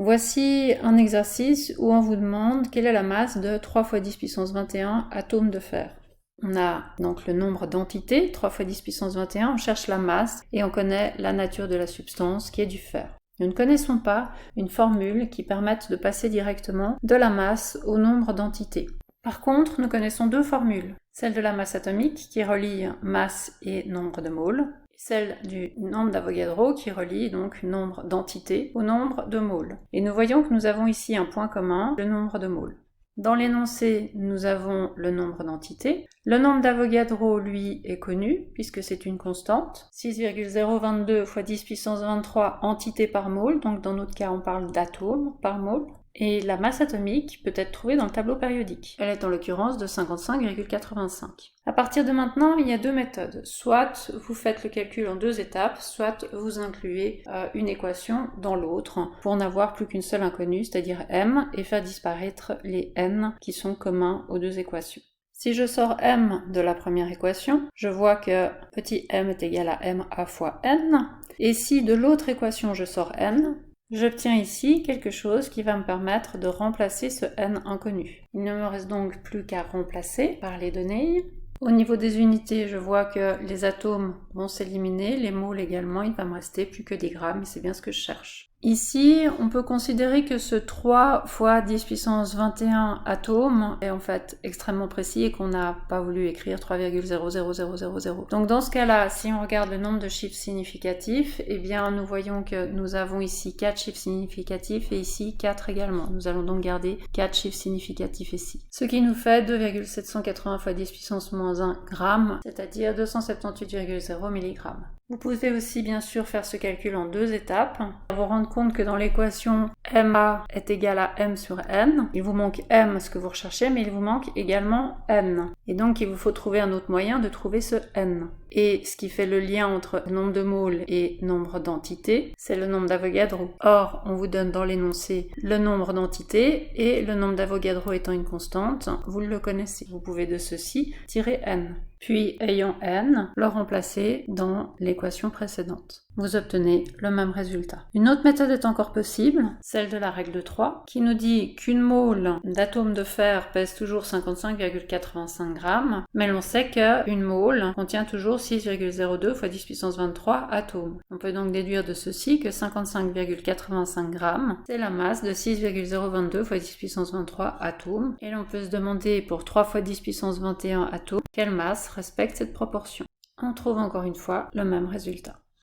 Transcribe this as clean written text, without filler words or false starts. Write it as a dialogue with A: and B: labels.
A: Voici un exercice où on vous demande quelle est la masse de 3 × 10 puissance 21 atomes de fer. On a donc le nombre d'entités, 3 × 10 puissance 21, on cherche la masse et on connaît la nature de la substance qui est du fer. Nous ne connaissons pas une formule qui permette de passer directement de la masse au nombre d'entités. Par contre, nous connaissons deux formules, celle de la masse atomique qui relie masse et nombre de moles, celle du nombre d'Avogadro qui relie donc nombre d'entités au nombre de moles. Et nous voyons que nous avons ici un point commun, le nombre de moles. Dans l'énoncé, nous avons le nombre d'entités. Le nombre d'Avogadro, lui, est connu, puisque c'est une constante. 6,022 × 10 puissance 23 entités par mole, donc dans notre cas, on parle d'atomes par mole. Et la masse atomique peut être trouvée dans le tableau périodique. Elle est en l'occurrence de 55,85. À partir de maintenant, il y a deux méthodes. Soit vous faites le calcul en deux étapes, soit vous incluez une équation dans l'autre pour n'avoir plus qu'une seule inconnue, c'est-à-dire m, et faire disparaître les n qui sont communs aux deux équations. Si je sors m de la première équation, je vois que petit m est égal à ma fois n, et si de l'autre équation je sors n, j'obtiens ici quelque chose qui va me permettre de remplacer ce n inconnu. Il ne me reste donc plus qu'à remplacer par les données. Au niveau des unités, je vois que les atomes vont s'éliminer, les moles également, il ne va me rester plus que des grammes, et c'est bien ce que je cherche. Ici, on peut considérer que ce 3 × 10 puissance 21 atomes est en fait extrêmement précis et qu'on n'a pas voulu écrire 3,00000. Donc dans ce cas-là, si on regarde le nombre de chiffres significatifs, eh bien nous voyons que nous avons ici 4 chiffres significatifs et ici 4 également. Nous allons donc garder 4 chiffres significatifs ici. Ce qui nous fait 2,780 × 10 puissance -1 grammes, c'est-à-dire 278,0 mg. Vous pouvez aussi bien sûr faire ce calcul en deux étapes. Vous rendre compte que dans l'équation MA est égal à M sur N, il vous manque M, ce que vous recherchez, mais il vous manque également N. Et donc il vous faut trouver un autre moyen de trouver ce N. Et ce qui fait le lien entre nombre de moles et nombre d'entités, c'est le nombre d'Avogadro. Or, on vous donne dans l'énoncé le nombre d'entités, et le nombre d'Avogadro étant une constante, vous le connaissez. Vous pouvez de ceci tirer N. Puis, ayant N, le remplacer dans l'équation précédente. Vous obtenez le même résultat. Une autre méthode est encore possible, celle de la règle de 3, qui nous dit qu'une mole d'atome de fer pèse toujours 55,85 grammes, mais l'on sait qu'une mole contient toujours 6,02 × 10 puissance 23 atomes. On peut donc déduire de ceci que 55,85 grammes, c'est la masse de 6,022 × 10 puissance 23 atomes, et l'on peut se demander pour 3 × 10 puissance 21 atomes, quelle masse respecte cette proportion. On trouve encore une fois le même résultat.